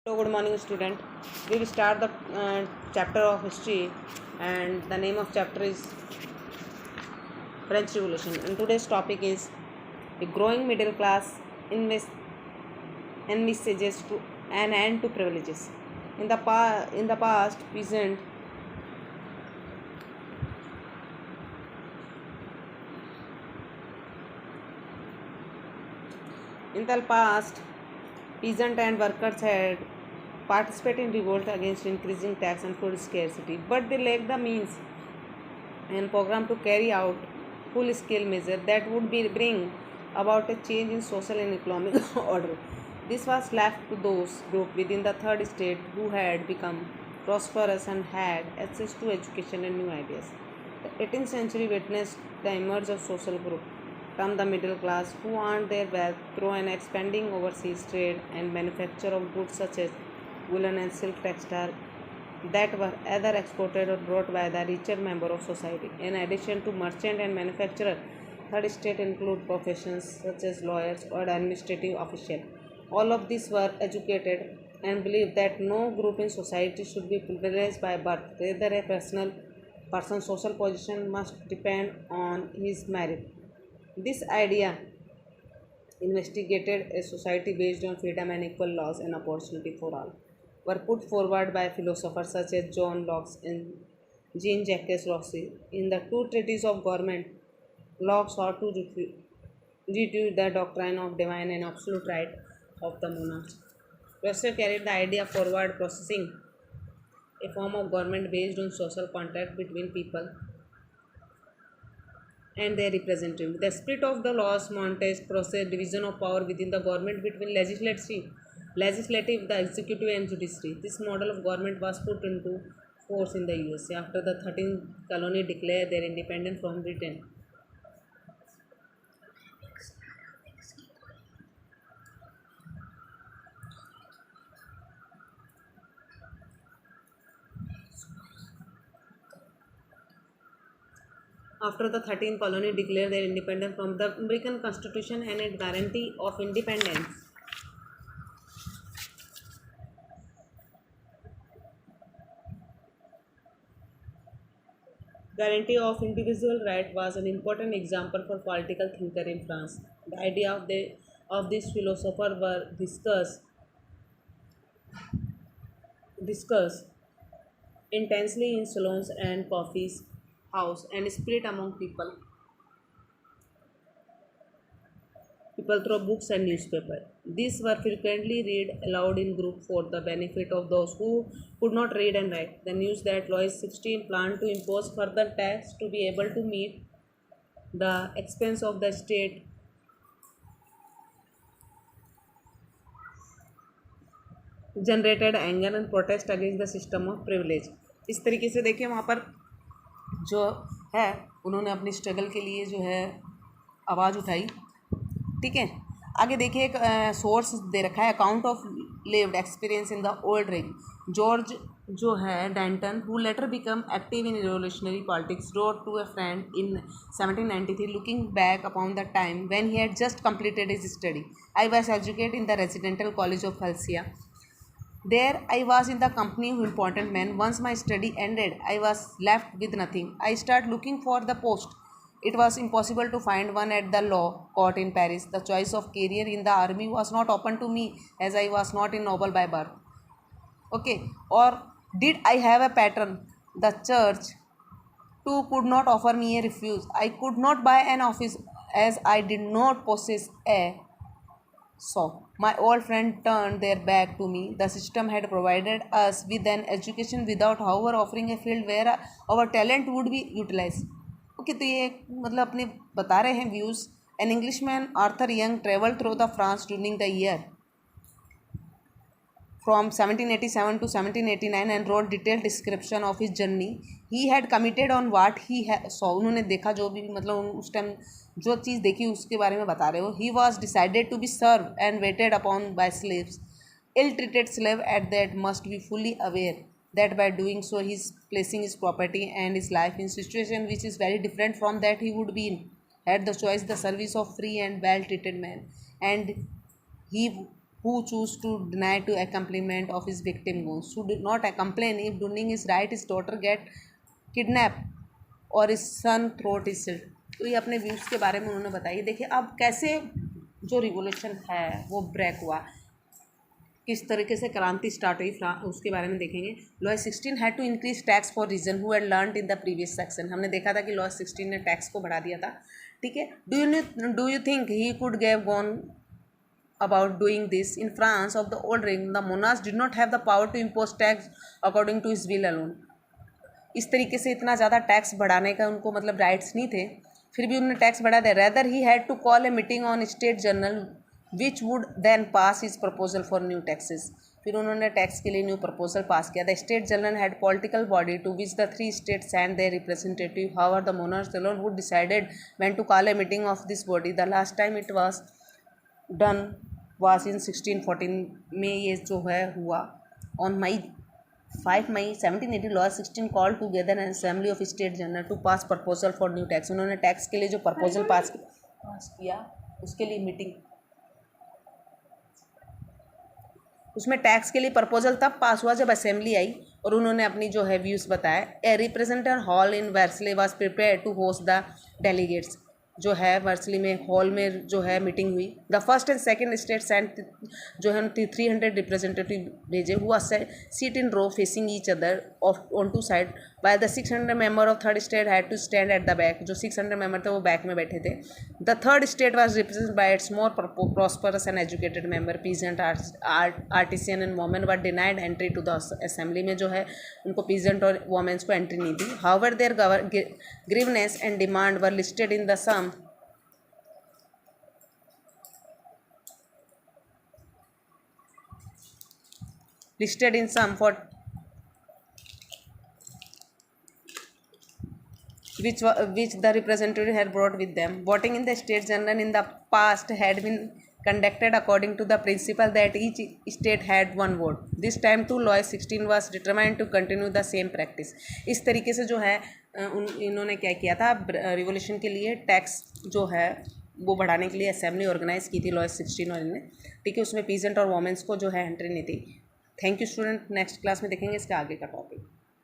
Hello, good morning, student. We will start the chapter of history, and the name of chapter is French Revolution. And today's topic is the growing middle class envisages to an end to privileges. In the past, peasant in the past, peasant and workers had participated in revolt against increasing tax and food scarcity, but they lacked the means and program to carry out full-scale measures that would bring about a change in social and economic order. This was left to those groups within the third estate who had become prosperous and had access to education and new ideas. The 18th century witnessed the emergence of social groups termed the middle class who earned their wealth through an expanding overseas trade and manufacture of goods such as woolen and silk textile that were either exported or brought by the richer member of society. In addition to merchant and manufacturer, third estate include professions such as lawyers or administrative officials. All of these were educated and believed that no group in society should be privileged by birth. Rather, a person's social position must depend on his merit. This idea investigated a society based on freedom and equal laws and opportunity for all, were put forward by philosophers such as John Locke and Jean-Jacques Rousseau. In the two treatises of government, Locke sought to reduce the doctrine of divine and absolute right of the monarch. Rousseau carried the idea forward, processing a form of government based on social contract between people and their representative. The spirit of the laws Montesquieu process division of power within the government between legislative, the executive and judiciary. This model of government was put into force in the USA after the 13th colony declared their independence from Britain. After the 13th colony declared their independence from the American Constitution and its guarantee of independence. Guarantee of individual right was an important example for political thinker in France. The idea of this philosopher were discussed intensely in salons and coffees house and spread among people through books and newspapers. These were frequently read aloud in group for the benefit of those who could not read and write. The news that Louis XVI planned to impose further tax to be able to meet the expense of the state generated anger and protest against the system of privilege. इस तरीके से देखिए वहाँ पर जो है उन्होंने अपनी स्ट्रगल के लिए जो है आवाज़ उठाई। ठीक है, आगे देखिए एक सोर्स दे रखा है account of lived experience in the old ring. George जो है Danton who later become active in revolutionary politics wrote to a friend in 1793 looking back upon the time when he had just completed his study. I was educated in the residential college of Helsia. There I was in the company of important men. Once my study ended, I was left with nothing. I started looking for the post. It was impossible to find one at the law court in Paris. The choice of career in the army was not open to me as I was not in noble by birth. Okay, or did I have a patron? The church too could not offer me a refuse. I could not buy an office as I did not possess a so, my old friend turned their back to me. The system had provided us with an education without, however, offering a field where our talent would be utilized. Okay, तो ये मतलब अपने बता रहे हैं views. An Englishman, Arthur Young, traveled through the France during the year from 1787 to 1789 and wrote detailed description of his journey. He had committed on what he saw. उन्होंने देखा जो भी मतलब उस टाइम जो चीज़ देखी उसके बारे में बता रहे हो. He was decided to be served and waited upon by slaves. Ill-treated slave at that must be fully aware that by doing so he is placing his property and his life in situation which is very different from that he would be in. Had the choice the service of free and well-treated man, and he who choose to deny to accompaniment of his victim goons, who did not complain if doing his right his daughter get kidnapped और his son throat his sill। तो ये अपने views के बारे में उन्होंने बताई। देखिए अब कैसे जो रिवोल्यूशन है वो ब्रेक हुआ, किस तरीके से क्रांति स्टार्ट हुई उसके बारे में देखेंगे। Louis 16 had to increase tax for reason who had learned in the previous section. हमने देखा था कि लॉ 16 ने टैक्स को बढ़ा दिया था, ठीक है। Do you think he could gave gone about doing this? In France of the old reign, the monarchs did not have the power to impose tax according to his will alone। इस तरीके से इतना ज़्यादा tax बढ़ाने का उनको मतलब rights नहीं थे, फिर भी उन्होंने टैक्स बढ़ा दिया। Rather he had to call a meeting on state general which would then pass his proposal for new taxes. फिर उन्होंने टैक्स के लिए न्यू प्रपोजल पास किया। The state general had political body to which the 3 states sent their representative। However the monarchs alone would decided when to call a meeting of this body। The last time it was done was in 1614 में ये जो है हुआ। On May 5 May 1780 Louis 16 call together an assembly of state general to pass proposal for new tax. उन्होंने tax के लिए जो proposal pass किया उसके लिए मीटिंग, उसमें टैक्स के लिए प्रपोजल तब पास हुआ जब असेंबली आई और उन्होंने अपनी जो है व्यूज़ बताया। A representative hall in Versailles was prepare to host the delegates. जो है वर्सली में हॉल में जो है मीटिंग हुई। The first and second state sent जो है 300 रिप्रेजेंटेटिव भेजे, हुआ seat in row facing each other of on two side, while the 600 member of third state had to stand at the back. जो 600 member थे वो back में बैठे थे। The third state was represented by its more prosperous and educated member, peasant, artisan and women were denied entry to the assembly. में जो है उनको पीजेंट और वोमेन्स को एंट्री नहीं दी। However their grievances and demand were listed in the sum listed in sum for which the representative had brought with them. Voting in the state general in the past had been conducted according to the principle that each state had one vote. This time too law 16 was determined to continue the same practice। इस तरीके से जो है इन्होंने क्या किया था, revolution के लिए टैक्स जो है वो बढ़ाने के लिए असेंबली ऑर्गेनाइज की थी लॉ 16 और इनने, ठीक है। उसमें पीजेंट और वोमेंस को जो है एंट्री नहीं थी। Thank you student, next class में देखेंगे इसका आगे का टॉपिक।